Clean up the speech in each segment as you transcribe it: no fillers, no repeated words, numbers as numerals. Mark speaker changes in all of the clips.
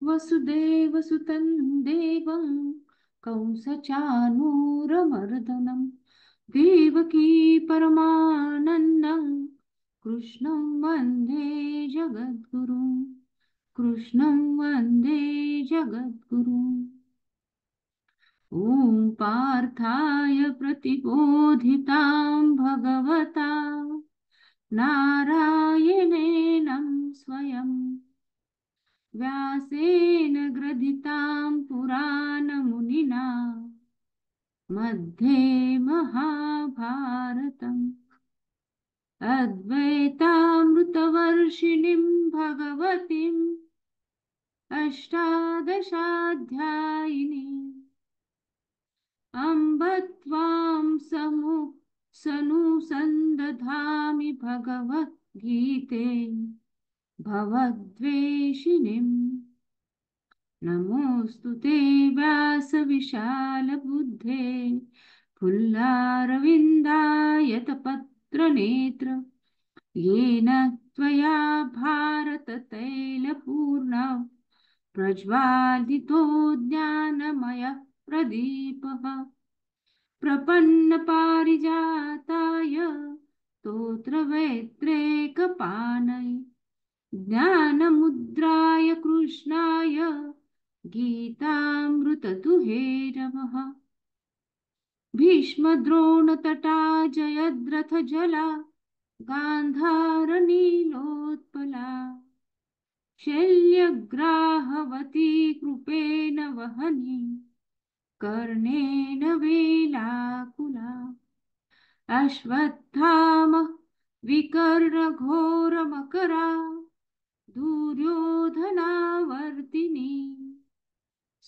Speaker 1: वसुदेवसुतं देवं कंसचानूरमर्दनं देवकी परमानन्दं कृष्णं वन्दे जगद्गुरुं कृष्णं वन्दे जगद्गुरुम्। ॐ पार्थाय प्रतिबोधितां भगवता नारायणेन स्वयं व्यासेन ग्रथितां पुराणमुनिना मध्ये महाभारतम् अद्वैतामृतवर्षिणीं भगवतीम् अष्टादशाध्यायिनीम् अम्ब त्वां सनुसन्दधामि भगवद्गीते भवद्वेषिणीम्। नमोऽस्तु ते व्यासविशालबुद्धे फुल्लारविन्दायतपत्रनेत्र येन त्वया भारततैलपूर्णा प्रज्वालितो ज्ञानमयः प्रदीपः प्रपन्नपारिजाताय स्तोत्रवेत्रैकपाणये ज्ञानमुद्राय कृष्णाय गीतामृतदुहे नमः। भीष्मद्रोणतटा जयद्रथजला गान्धारनीलोत्पला शल्यग्राहवती कृपेण वहनी कर्णेन वेलाकुला अश्वत्थामः विकर्णघोरमकरा दुर्योधनावर्तिनी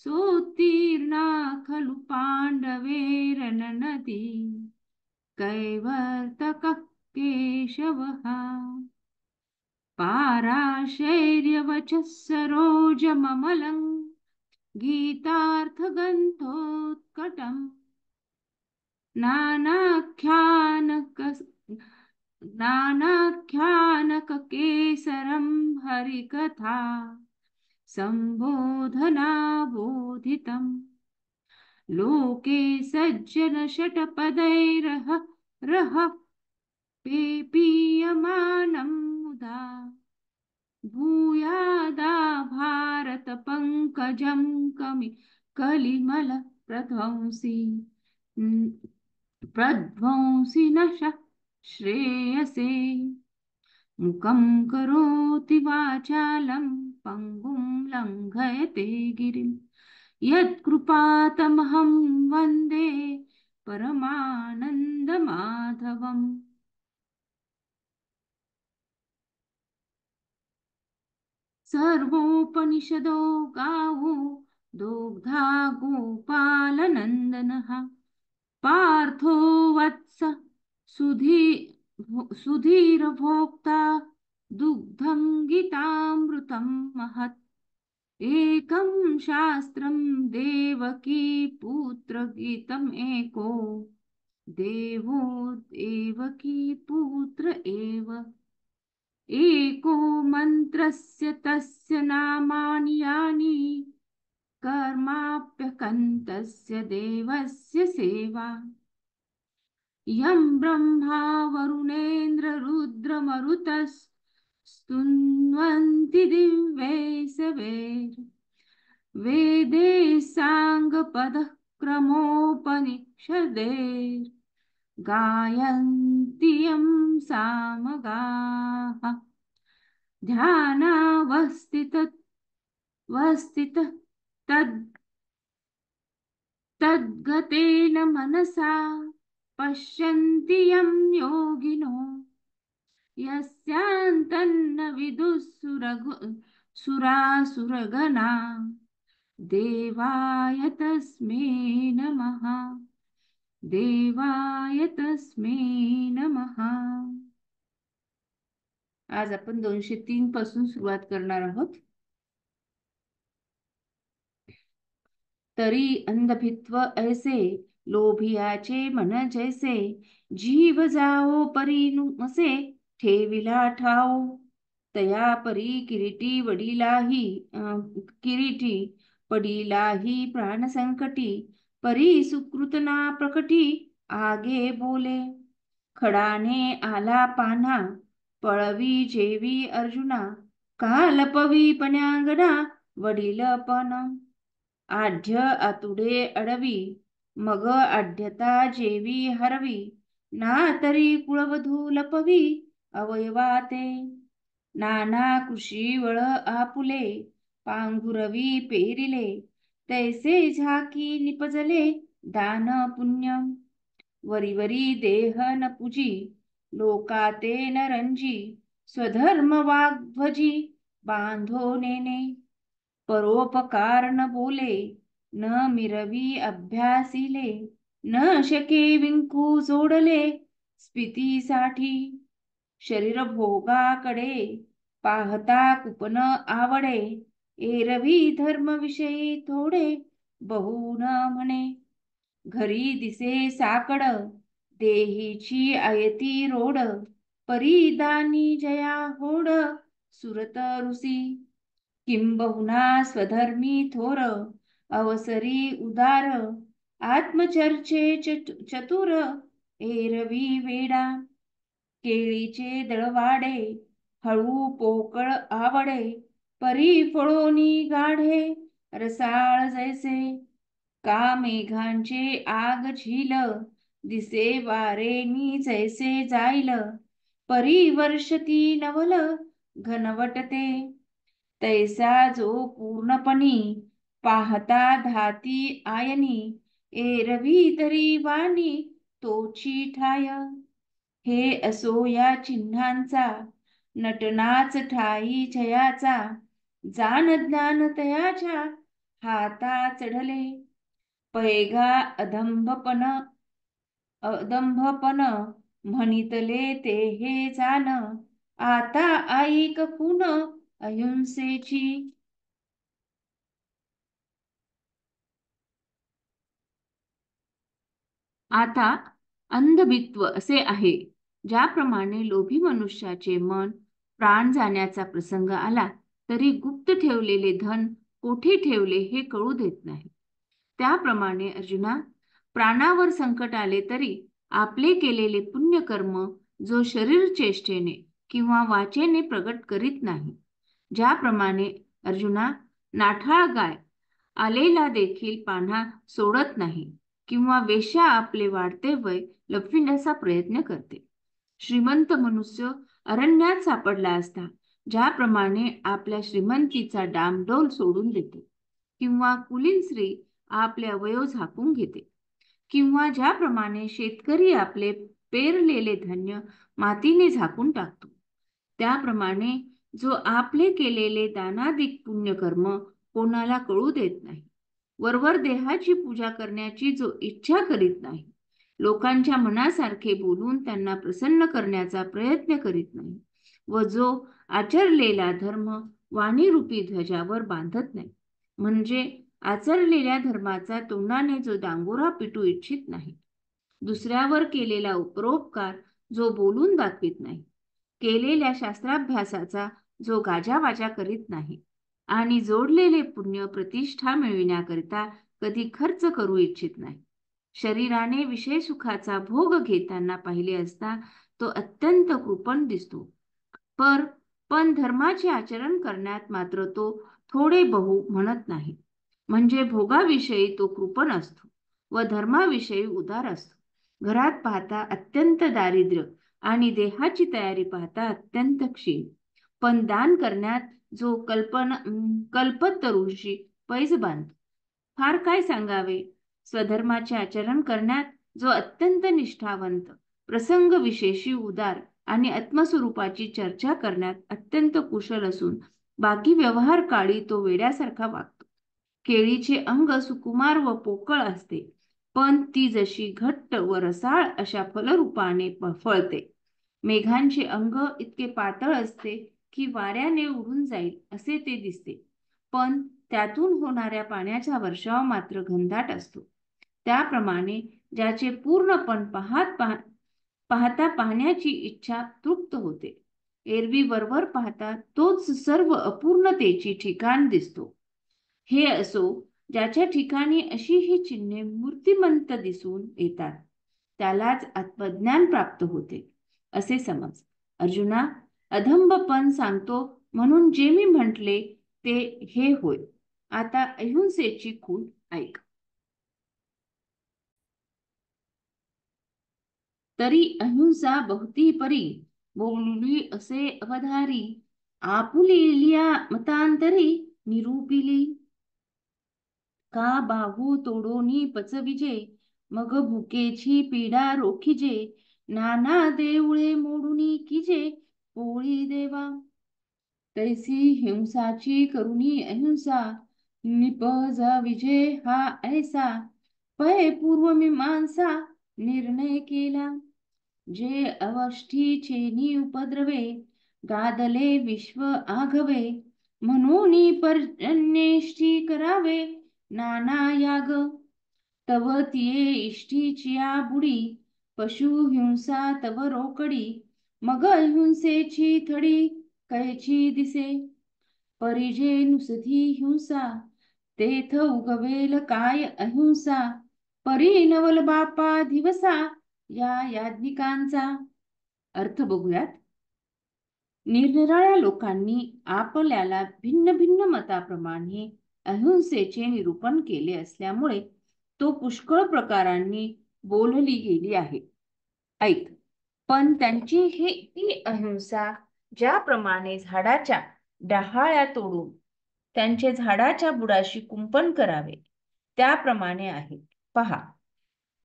Speaker 1: सोत्तीर्णा खलु पाण्डवैरननदी कैवर्तकः केशवः पाराशैर्यवचः सरोजममलं गीतार्थगन्धोत्कटम् नानाख्यानककेसरं हरिकथा सम्बोधनाबोधितम् लोके सज्जनशतपदैरह रह पेपीयमानं मुदा भूयादा भारत पंकजं कलिमल प्रध्वंसी नः श्रेयसे मुखं करोति वाचालं पङ्गुं लङ्घयते गिरिं यत्कृपातमहं वन्दे परमानन्दमाधवम्। सर्वोपनिषदो गावो दोग्धा गोपालनन्दनः पार्थो वत्स सुधीरभोक्ता दुग्धं गीतामृतं महत् एकं शास्त्रं देवकी पुत्रगीतम् एको देवो देवकी पुत्र एव एको मन्त्रस्य तस्य नामानि यानि कर्माप्यकन्तस्य देवस्य सेवा यं ब्रह्मा वरुणेन्द्ररुद्रमरुतस्तुन्वन्ति दिव्यैः साङ्गपदः क्रमोपनिषदैर्गायन्ति यं सामगाः ध्यानावस्थितः तद्गतेन मनसा पश्यन्ति यं योगिनो यस्यान्तन्न सुरासुरगणा देवाय तस्मै नमः देवाय तस्मै नमः। आज आपण 203 पासून सुरुवात करणार आहोत। तरी अंधभित्व ऐसे लोभियाचे मन जैसे जीव जाओ परिनुमसे ठेविला ठाऊ तया परी किरीटी पडिलाही प्राण संकटी, परी सुकृत ना प्रकटी आगे बोले. खडाने आला पान्हा, पळवी जेवी अर्जुना, का लपवी पण्यागना वडील पण. आढ्य आतुडे अडवी, मग आढ्यता जेवी हरवी, ना तरी कुळवधू लपवी अवयवाते. नाना कृषी वळ आपुले, पांघुरवी पेरिले, तैसे झाकी निपजले दान पुण्य. वरीवरी देह न पूजी, लोकाते न रंजी, स्वधर्म वाग्ध्वजी बांधो नेने. परोपकार न बोले, न मिरवी अभ्यासिले, न शके विंकू जोडले स्फितीसाठी. शरीर भोगाकडे पाहता कुपन आवडे, एरवी धर्मविषयी थोडे बहु न म्हणे. घरी दिसे साकड, देहीची आयती रोड, परिदानी जया होड सुरत ऋषी. किंबहुना स्वधर्मी थोर, अवसरी उदार, आत्मचर्चे चतुर एरवी वेडा. केळीचे दळवाडे, हळू पोकळ आवडे, परी फळोनी गाढे रसाळ जैसे. का मेघांचे आग झील, दिसे वारेनी जैसे जाईल, परी वर्षती नवल घनवटते. तैसा जो पूर्णपणी पाहता धाती आयनी, एरवी तरी वाणी तोची ठाय. हे असो या चिन्हांचा, नटनाच ठाई जयाचा, जाण ज्ञान तयाच्या हाता चढले. पैगा अदंभपन म्हणितले ते हे जाण, आता ऐक पुन अहिंसेची. आता अंधभित्व असे आहे. ज्याप्रमाणे लोभी मनुष्याचे मन प्राण जाण्याचा प्रसंग आला तरी गुप्त ठेवलेले धन कोठे ठेवले हे कळू देत नाही, त्याप्रमाणे अर्जुना, प्राणावर संकट आले तरी आपले केलेले पुण्यकर्म जो शरीर चेष्टेने किंवा वाचेने प्रगट करीत नाही. ज्याप्रमाणे अर्जुना, नाठाळ गाय आलेला देखील पान्हा सोडत नाही किंवा वेश्या आपले वाढते वय लपविण्याचा प्रयत्न करते. श्रीमंत मनुष्य अरण्यात सापडला असता ज्याप्रमाणे आपल्या श्रीमंतीचा डामडौल सोडून देते, किंवा कुलीन स्त्री आपले अवयव झाकून घेते, किंवा ज्याप्रमाणे शेतकरी आपले पेरलेले धान्य मातीने झाकून टाकतो, त्याप्रमाणे जो आपले केलेले दानादिक पुण्यकर्म कोणाला कळू देत नाही, वरवर देहाची पूजा करण्याची जो इच्छा करीत नाही, लोकांच्या मनासारखे बोलून त्यांना प्रसन्न करण्याचा प्रयत्न करीत नाही, व जो आचरलेला धर्म वाणीरूपी ध्वजावर बांधत नाही, म्हणजे आचरलेल्या धर्माचा तोंडाने जो डांगोरा पिटू इच्छित नाही, दुसऱ्यावर केलेला उपरोपकार जो बोलून दाखवित नाही, केलेल्या शास्त्राभ्यासाचा जो गाजावाजा करीत नाही, आणि जोडलेले पुण्य प्रतिष्ठा मिळविण्याकरिता कधी खर्च करू इच्छित नाही. शरीराने विषय सुखाचा भोग घेताना पाहिले असता तो अत्यंत कृपण दिसतो, पण धर्माचे आचरण करण्यात मात्र तो थोडे बहु म्हणत नाही. म्हणजे भोगाविषयी तो कृपण असतो व धर्माविषयी उदार असतो. घरात पाहता अत्यंत दारिद्र्य आणि देहाची तयारी पाहता अत्यंत क्षीण, पण दान करण्यात जो कल्पतरूशी पैज बांधतो. फार काय सांगावे, स्वधर्माचे आचरण करण्यात जो अत्यंत निष्ठावंत, प्रसंग विशेषी उदार आणि आत्मस्वरूपाची चर्चा करण्यात अत्यंत कुशल असून बाकी व्यवहार काळी तो वेड्यासारखा वागतो. केळीचे अंग सुकुमार व पोकळ असते, पण ती जशी घट्ट व रसाळ अशा फलरूपाने फळते. मेघांचे अंग इतके पातळ असते की वाऱ्याने उडून जाईल असे ते दिसते, पण त्यातून होणाऱ्या पाण्याचा वर्षाव मात्र घनदाट असतो. त्याप्रमाणे ज्याचे पूर्णपण पाहता पाहण्याची इच्छा तृप्त होते, एरवी वरवर पाहता तोच सर्व अपूर्णतेची ठिकाण दिसतो. हे असो, ज्याच्या ठिकाणी अशी ही चिन्हे मूर्तिमंत दिसून येतात त्यालाच आत्मज्ञान प्राप्त होते असे समज. अर्जुना, अधंबपण सांगतो म्हणून जे मी म्हटले ते हे होय. आता अहिंसेची खूण ऐक. तरी अहिंसा बहुती परी बोलली असे अवधारी, आपुलेल्या मतांतरी निरूपिली. का बाहू तोडोनी पचविजे, मग भुकेची पीडा रोखिजे, नाना देऊळे मोडूनी किजे पोळी देवा. तैसी हिंसाची करुणी अहिंसा, निपजा विजय हा ऐसा, पै पूर्वमीमांसा निर्णय केला. जे अवस्थीचेनी उपद्रवे, गादले विश्व आघवे, म्हणून पर्जन्येष्टी करावे नाना याग. तव तिये इष्टीचिया बुडी, पशु हिंसा तव रोकडी, मग हिंसेची थडी कैची दिसे. परिजे नुसती हिंसा, तेथ उगवेल काय अहिंसा, परी नवल बापा दिवसा या याज्ञिकांचा. अर्थ बघूयात. निरनिराळ्या लोकांनी आपल्याला भिन्न भिन्न मताप्रमाणे अहिंसेचे निरूपण केले असल्यामुळे तो पुष्कळ प्रकारांनी बोलली गेली आहे. ऐक. पण त्यांची ही अहिंसा ज्याप्रमाणे झाडाच्या डहाळ्या तोडून त्यांचे झाडाच्या बुडाशी कुंपण करावे त्याप्रमाणे आहे. पहा.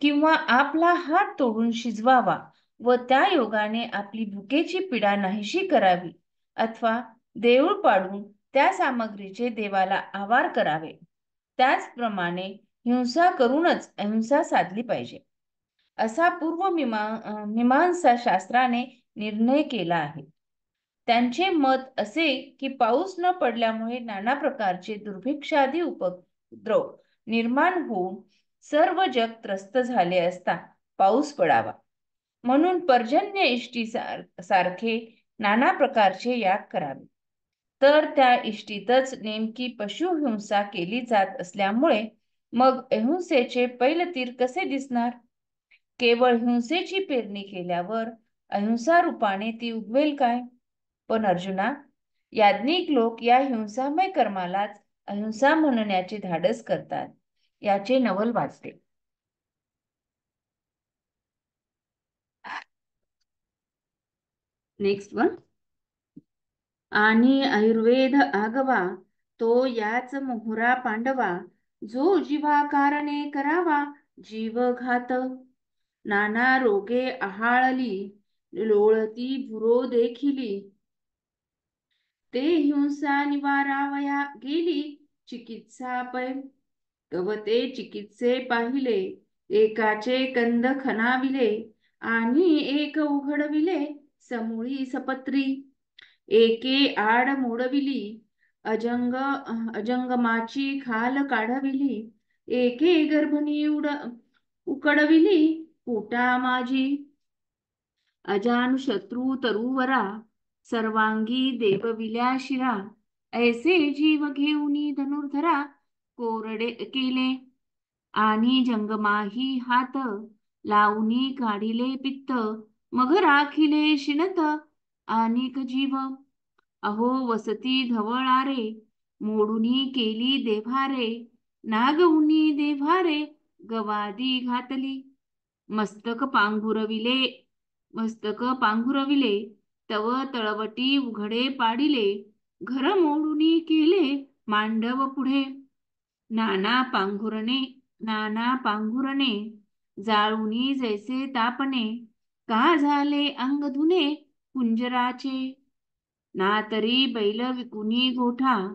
Speaker 1: किंवा आपला हात तोडून शिजवावा व त्या योगाने आपली भुकेची पीडा नाहीशी करावी, अथवा देऊळ पाडून त्या सामग्रीचे देवाला आवार करावे, त्याचप्रमाणे हिंसा करूनच अहिंसा साधली पाहिजे असा मीमांसा शास्त्राने निर्णय केला आहे. त्यांचे मत असे की पाऊस न पडल्यामुळे नाना प्रकारचे दुर्भिक्षादी उपद्रव निर्माण होऊन सर्व जग त्रस्त झाले असता पाऊस पडावा, म्हणून पर्जन्य इष्टी सारखे नाना प्रकारचे याग करावे. तर त्या इष्टीतच नेमकी पशुहिंसा केली जात असल्यामुळे मग अहिंसेचे पैल तीर कसे दिसणार? केवळ हिंसेची पेरणी केल्यावर अहिंसा रूपाने ती उगवेल काय? पण अर्जुना, याज्ञिक लोक या हिंसामय कर्मालाच अहिंसा म्हणण्याचे धाडस करतात, याचे नवल वाटते. Next one. आणि आयुर्वेद आगवा तो याच मोहरा पांडवा, जो जीवा कारणे करावा जीवघात. नाना रोगे आहाळली, लोळती भुरो देखिली, ते हिंसा निवारावया गेली चिकित्सा पै. तव ते चिकित्से पाहिले, एकाचे कंद खणाविले, आणि एक उघडविले समूळी सपत्री. एके आड मोडविली, अजंगमाची खाल काढविली, एके गर्भणी उकडविली पोटा माझी. अजानुशत्रू तरुवरा, सर्वांगी देवविल्या शिरा, ऐसे जीव घेऊनी धनुर्धरा कोरडे केले. आणि जंगमाही हात लावूनी काढिले पित्त, मग राखिले शिणत अनेक जीव. अहो वसती धवळारे, मोडूनी केली देव्हारे, नागवुनी देव्हारे गवादी घातली. मस्तक पांघुरविले, तव तळवटी उघडे पाडिले, घर मोडूनी केले मांडव पुढे. नाना पांघुरणे जाळूनी जैसे तापणे, का झाले अंग धुने कुंजराचे. ना तरी बैल विकुनी गोठा,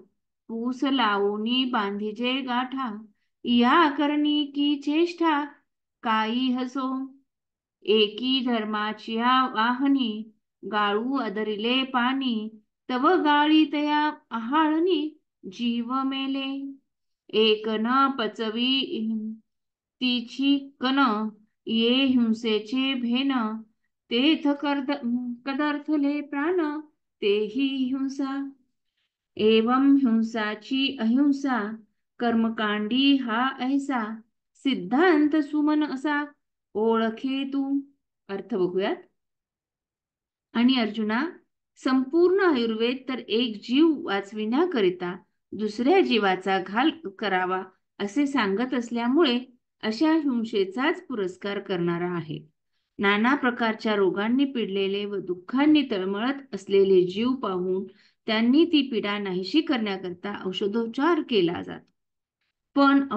Speaker 1: पूस लावूनी बांधिजे गाठा, या करणी की चेष्टा काही हसो. एकी धर्माच्या वाहनी, गाळू अदरिले पाणी, तव गाळी तया आहाळणी जीव मेले. एक न पचवी तिची कन, ये हिंसेचे भेन, तेथ कदर्थले प्राण, तेही हिंसा. एवं हिंसाची अहिंसा कर्मकांडी हा ऐसा सिद्धांत सुमन असा ओळखे तू. अर्थ बघूयात. आणि अर्जुना, संपूर्ण आयुर्वेद तर एक जीव वाचविण्याकरिता दुसऱ्या जीवाचा घाल करावा असे सांगत असल्यामुळे अशा हिंसेचाच पुरस्कार करणारा आहे. नाना प्रकारच्या रोगांनी पिडलेले व दुःखांनी तळमळत असलेले जीव पाहून त्यांनी ती पीडा नाहीशी करण्याकरता औषधोपचार केला जातो. पण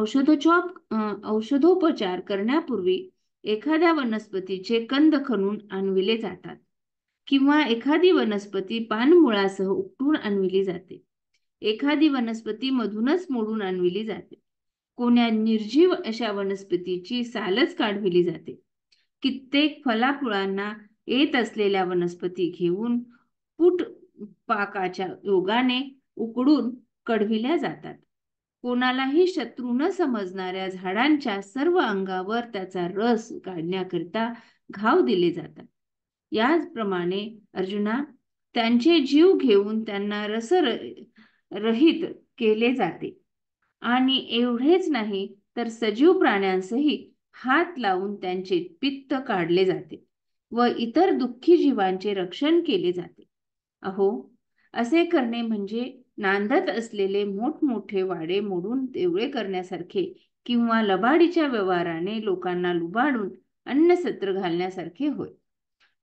Speaker 1: औषधोपचार करण्यापूर्वी एखाद्या वनस्पतीचे कंद खणून आणविले जातात किंवा एखादी वनस्पती पानमुळासह उपटून आणविली जाते. एखादी वनस्पती मधूनच मोडून आणविली जाते. कोण्या निर्जीव अशा वनस्पतीची सालच काढविली जाते. कित्येक फलाफुळांना येत असलेल्या वनस्पती घेऊन पुट पाकाच्या योगाने उकडून कढविल्या जातात. कोणालाही शत्रू न समजणाऱ्या झाडांच्या सर्व अंगावर त्याचा रस काढण्याकरिता घाव दिले जातात. याचप्रमाणे अर्जुना, त्यांचे जीव घेऊन त्यांना रसरहित केले जाते. आणि एवढेच नाही तर सजीव प्राण्यांसही हात लावून त्यांचे पित्त काढले जाते व इतर दुःखी जीवांचे रक्षण केले जाते. अहो, असे करणे म्हणजे नांदत असलेले मोठमोठे वाडे मोडून देवळे करण्यासारखे किंवा लबाडीच्या व्यवहाराने लोकांना लुबाडून अन्नसत्र घालण्यासारखे होय.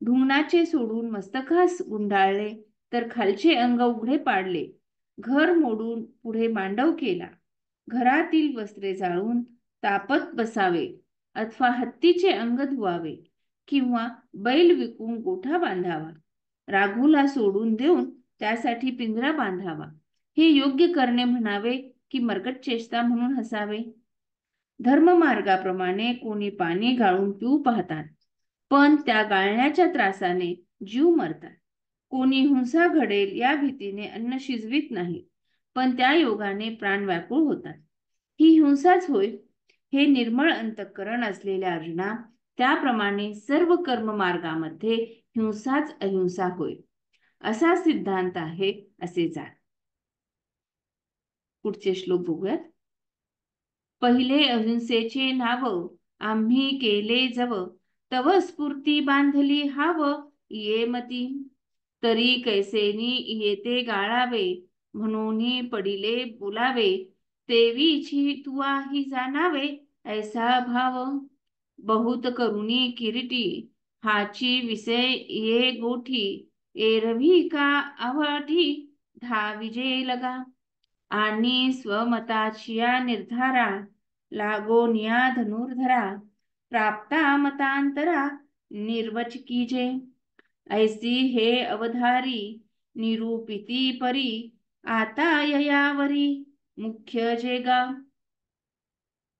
Speaker 1: ढुंगणाचे सोडून मस्तकास गुंडाळले तर खालचे अंग उघडे पाडले, घर मोडून पुढे मांडव केला, घरातील वस्त्रे जाळून तापत बसावे अथवा हत्तीचे अंग धुवावे किंवा बैल विकून गोठा बांधावा, राघूला सोडून देऊन त्यासाठी पिंजरा बांधावा, हे योग्य करणे म्हणावे की मर्कट चेष्टा म्हणून हसावे? धर्ममार्गाप्रमाणे कोणी पाणी गाळून पिऊ पाहतात, पण त्या गाळण्याच्या त्रासाने जीव मरतात. कोणी हिंसा घडेल या भीतीने अन्न शिजवित नाही, पण त्या योगाने प्राण व्याकुळ होतात. ही हिंसाच होय. हे निर्मळ अंतःकरण असलेल्या अर्जुना, त्याप्रमाणे सर्व कर्म मार्गामध्ये हिंसाच अहिंसा होय असा सिद्धांत आहे असे जाण. पुढचे श्लोक बघूयात. पहिले अहिंसेचे नाव आम्ही केले जव, तव स्फूर्ती बांधली हाव ये मती. तरी कैसेनी येते गाळावे, म्हणून पडिले बोलावे, तेवीची तुआही जाणावे ऐसा भाव. बहुत करुणी किरीटी, हाची विषय ये गोठी, एरवी का आवाठी धाविजे लगा. आणि स्वमताचिया निर्धारा, लागोनिया धनुर्धरा, प्राप्ता मतांतरा निर्वचकीजे. ऐसी हे अवधारी, निरूपिती परी, आता ययावरी मुख्य जेगा.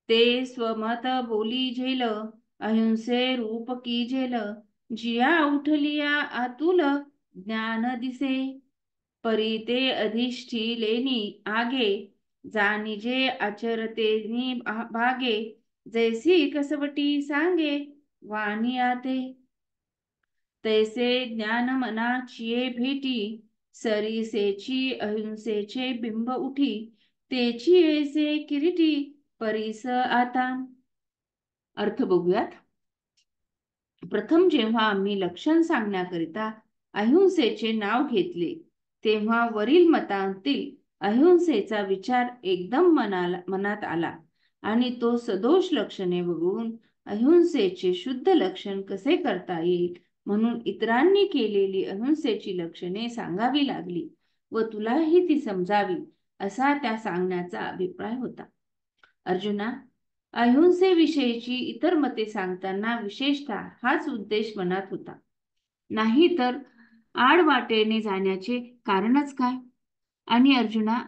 Speaker 1: ते स्वमत बोली झेल, अहिंसे रूप की झेल, जिया उठलिया आतुल ज्ञान दिसे. परी ते अधिष्ठिलेनी आगे, जानिजे आचरतेनी भागे, जैसी कसवटी सांगे वाणी आते. तैसे ज्ञान मनाचिये भेटी, सरीसेची अहिंसेचे बिंब उठी, तेची ऐसे किरीटी परीस आता. अर्थ बघूयात. प्रथम जेव्हा आम्ही लक्षण सांगण्याकरिता अहिंसेचे नाव घेतले, तेव्हा वरील मतांतील अहिंसेचा विचार एकदम मनात आला आणि तो सदोष लक्षणे वगळून अहिंसेचे शुद्ध लक्षण कसे करता येईल म्हणून इतरांनी केलेली अहिंसेची लक्षणे सांगावी लागली व तुलाही ती समजावी असा त्या सांगण्याचा अभिप्राय होता. अर्जुना, अहिंसेविषयीची इतर मते सांगताना विशेषतः हाच उद्देश मनात होता. नाही तर आडवाटेने जाण्याचे कारणच काय? आणि अर्जुना,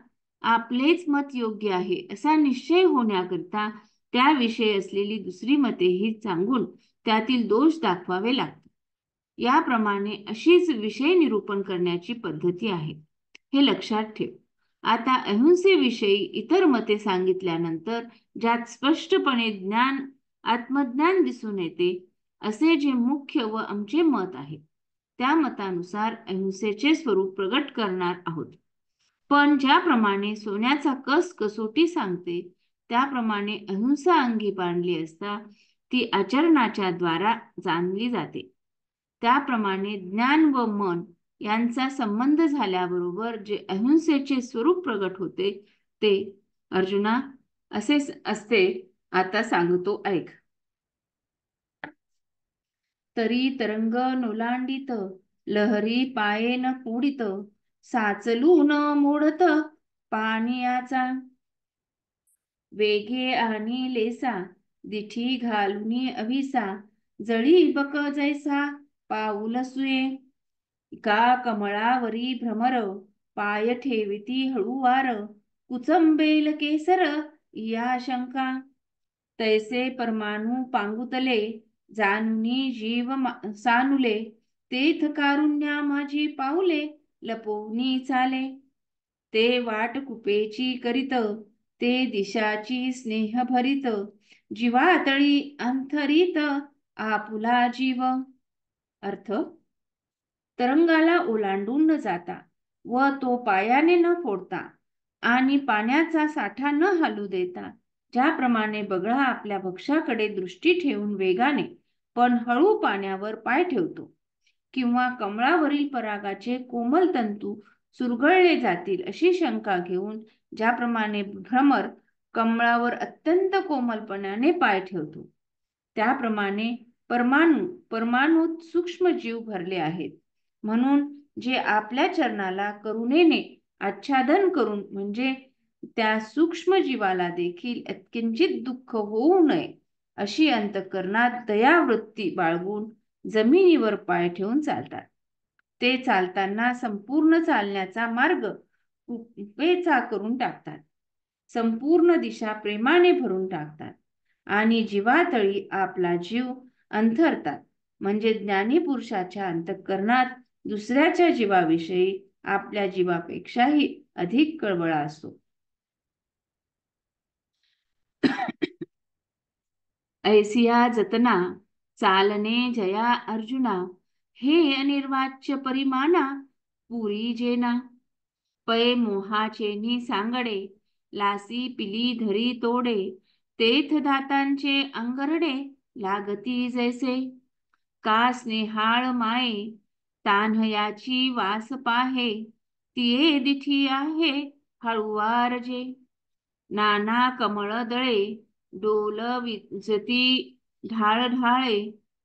Speaker 1: आपलेच मत योग्य आहे असा निश्चय होण्याकरिता त्याविषयी असलेली दुसरी मतेही सांगून त्यातील दोष दाखवावे लागतात. याप्रमाणे अशीच विषय निरूपण करण्याची पद्धती आहे, हे लक्षात ठेव. आता अहिंसेविषयी इतर मते सांगितल्यानंतर ज्यात स्पष्टपणे आत्मज्ञान दिसून येते असे जे मुख्य व आमचे मत आहे त्या मतानुसार अहिंसेचे स्वरूप प्रगट करणार आहोत. पण ज्याप्रमाणे सोन्याचा कस कसोटी सांगते, त्याप्रमाणे अहिंसा अंगी बांधली असता ती आचरणाच्या द्वारा जाणली जाते. त्याप्रमाणे ज्ञान व मन यांचा संबंध झाल्याबरोबर जे अहिंसेचे स्वरूप प्रगट होते ते अर्जुना असे असते. आता सांगतो ऐक. तरी तरंग नोलांडित लहरी पायेन पुडित साचलून मोडत पानियाचा वेगे आणि लेसा दिठी घालुनी अविसा जळी बक जैसा पाऊल सुये का कमळावरी भ्रमर पाय ठेविती हळूवार कुचंबेल केसर या शंका तैसे परमाणू पांगुतले जानुनी जीव सानुले तेथ कारुण्या माझी पाऊले लपवूनी चाले ते वाट कुपेची करीत ते दिशाची स्नेह भरीत जीवातळी अंथरीत आपुला जीव. अर्थ तरंगाला ओलांडून न जाता व तो पायाने न फोडता आणि पाण्याचा साठा न हलू देता ज्याप्रमाणे बगळा आपल्या भक्ष्याकडे दृष्टी ठेवून वेगाने पण हळू पाण्यावर पाय ठेवतो किंवा कमळावरील परागाचे कोमल तंतू सुरगळले जातील अशी शंका घेऊन ज्याप्रमाणे भ्रमर कमळावर अत्यंत कोमलपणाने पाय ठेवतो, त्याप्रमाणे परमाणूत सूक्ष्म जीव भरले आहेत. म्हणून जे आपल्या चरणाला करुणेने आच्छादन करून म्हणजे त्या सूक्ष्म जीवाला देखील किंचित दुःख होऊ नये अशी अंतःकरणात दयावृत्ती बाळगून जमिनीवर पाय ठेवून चालतात. ते चालताना संपूर्ण चालण्याचा मार्ग कुपेचा करून टाकतात, संपूर्ण दिशा प्रेमाने भरून टाकतात आणि जीवातळी आपला जीव अंथरतात. म्हणजे ज्ञानी पुरुषाच्या अंतःकरणात दुसऱ्याच्या जीवाविषयी आपल्या जीवापेक्षाही अधिक कळवळा असतो. ऐसिया जतना चालने जया अर्जुना हे अनिर्वाच्य परिमाना पुरी जेना पै मोहाचे सांगडे लासी पिली धरी तोडे तेथ दातांचे अंगरडे लागती जैसे का स्नेहाळ माये तान्हयाची वास पाहे तिये दिठी आहे हळुवार जे नाना कमळ दळे डोल विजती ढाळ ढाळे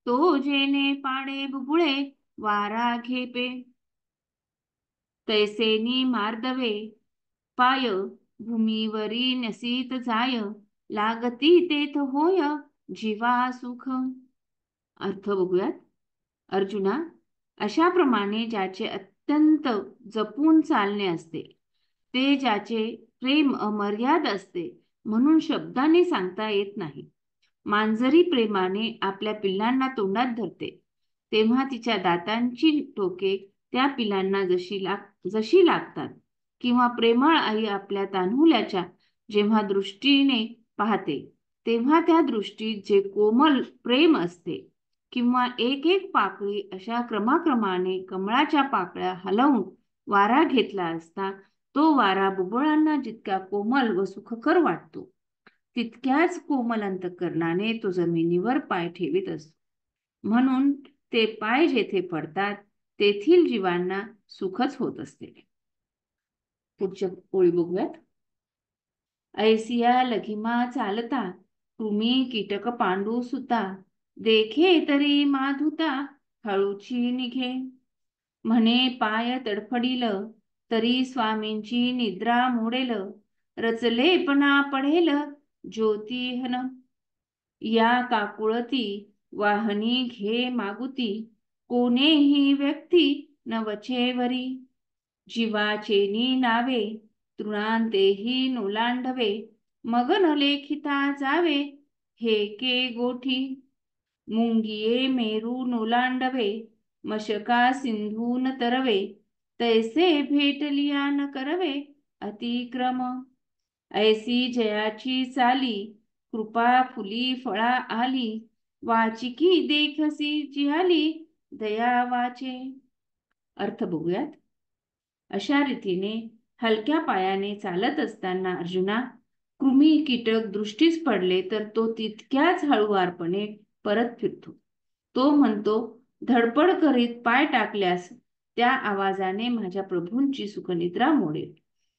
Speaker 1: तो जेने पाडे बुबुळे वारा घेपे तैसेनी मार्दवे पाय भूमीवरी नसीत जाय लागती तेथ होय जीवा सुख. अर्थ बघूयात. अर्जुना, अशाप्रमाणे ज्याचे अत्यंत जपून चालणे असते ते ज्याचे प्रेम अमर्याद असते म्हणून शब्दाने सांगता येत नाही. मांजरी प्रेमाने आपल्या पिल्लांना तोंडात धरते तेव्हा तिच्या दातांची टोके त्या पिलांना जशी लागतात किंवा प्रेमळ आई आपल्या तान्हुल्याच्या जेव्हा दृष्टीने पाहते तेव्हा त्या दृष्टीत जे कोमल प्रेम असते किंवा एक एक पाकळी अशा क्रमाक्रमाने कमळाच्या पाकळ्या हलवून वारा घेतला असता तो वारा बुबुळांना जितका कोमल व सुखकर वाटतो तितक्याच कोमल अंतःकरणाने तो जमिनीवर पाय ठेवीत असतो. म्हणून ते पाय जेथे पडतात तेथील जीवांना सुखच होत असते. पुढच्या ओळी बघूयात. ऐसिया लघिमा चालता कृमी कीटक पांडू सुता देखे तरी माधुता हळूची निघे म्हणे पाय तडफडील तरी स्वामींची निद्रा मोडेल रचलेपणा पडेल ज्योतिहन या काकुळती वाहनी घे मागुती कोणेही व्यक्ती नवचेवरी जीवाचेनी नावे तृणांतेही नोलांडवे मग न लेखिता जावे हे के गोठी मुंगिये मेरू नोलांडवे मशका सिंधून तरवे तैसे भेटलिया न करवे अतिक्रम ऐसी जयाची चाली कृपा फुली फळा आली वाचिकी देखसी जिहाली दया वाचे अर्थ बघूयात. अशा रीतीने हलक्या पायाने चालत असताना अर्जुना, कृमी कीटक दृष्टीस पडले तर तो तितक्याच हळुवारपणे परत फिरतो. तो म्हणतो, धडपड करीत पाय टाकल्यास त्या आवाजाने माझ्या प्रभूंची सुखनिद्रा मोडेल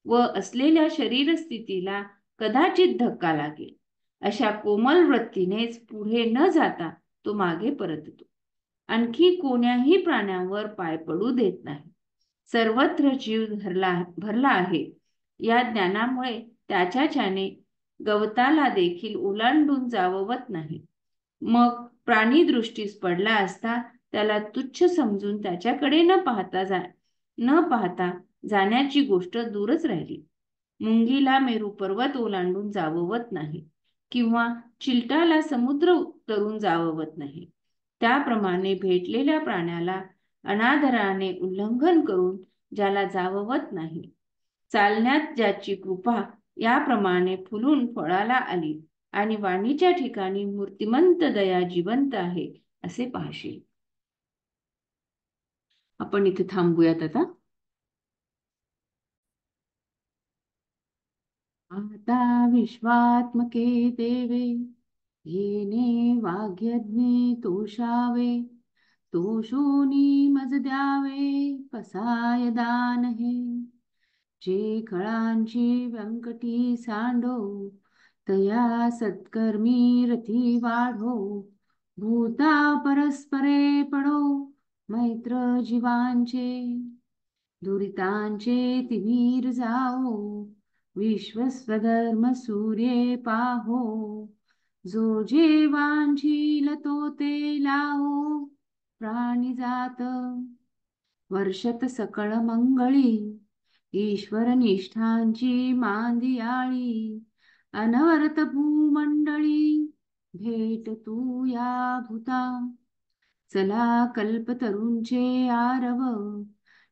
Speaker 1: व असलेल्या शरीर स्थितीला कदाचित धक्का लागेल. अशा कोमल वृत्तीनेच पुढे न जाता तो मागे परततो. आणखी कोण्याही प्राण्यावर पाय पडू देत नाही. सर्वत्र जीव भरला आहे या ज्ञानामुळे त्याच्याने गवताला देखील ओलांडून जाववत नाही. मग प्राणी दृष्टीस पडला असता त्याला तुच्छ समजून त्याच्याकडे न पाहता जाण्याची गोष्ट दूरच राहिली. मुंगीला मेरू पर्वत ओलांडून जाववत नाही किंवा चिलटाला समुद्र उतरून जाववत नाही. त्याप्रमाणे भेटलेल्या प्राण्याला अनादराने उल्लंघन करून ज्याला जाववत नाही, चालण्यात ज्याची कृपा याप्रमाणे फुलून फळाला आली आणि वाणीच्या ठिकाणी मूर्तिमंत दया जिवंत आहे असे पाहशील. आपण इथे थांबूयात आता. आता विश्वात्मके देवे येणे वाग्यज्ञे तोषावे, तोषोनी मज द्यावे कसाय दान हे. जे खळांची व्यंकटी सांडो तया सत्कर्मी रथी वाढो. भूता परस्परे पडो मैत्र जीवांचे, दुरितांचे तिमीर जाओ विश्वस्वधर्म सूर्ये पाहो. जो जे वांझील तो ते लाहो प्राणी जात वर्षत सकळ मंगळी. ईश्वर निष्ठांची मांदियाळी अनवरत भूमंडळी भेट तू या भूता. चला कल्पतरूंचे आरव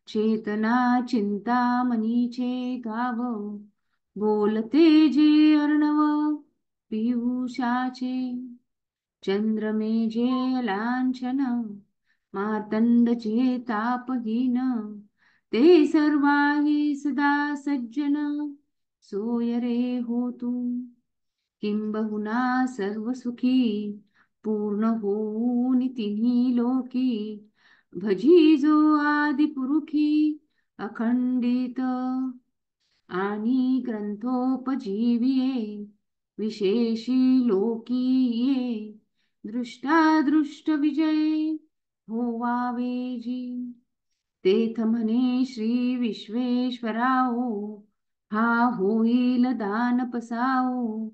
Speaker 1: चेतना चिंतामणीचे गाव. बोलते जे अर्णव पियुषाचे चंद्रमेजे लांछन मार्तंडचे तापहीन. ते सर्वाही सदा सज्जन सोय रे हो तू. किंबहुना सर्व सुखी पूर्ण होऊन तिन्ही लोकी. भजी जो आदि पुरुखी अखंडित आणि ग्रंथोपजीविये. विशेषी लोकी ये दृष्टादृष्ट विजय होवावे जी. तेथ म्हणे श्री विश्वेश्वराओ हा होईल दान पसाओ.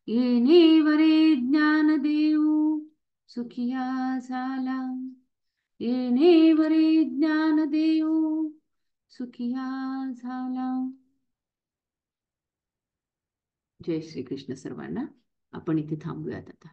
Speaker 1: येणे वरे ज्ञान देऊ सुखिया झाला. येणे वरे ज्ञान देऊ सुखिया झाला. जय श्री कृष्ण सर्वांना. आपण इथे थांबूयात आता.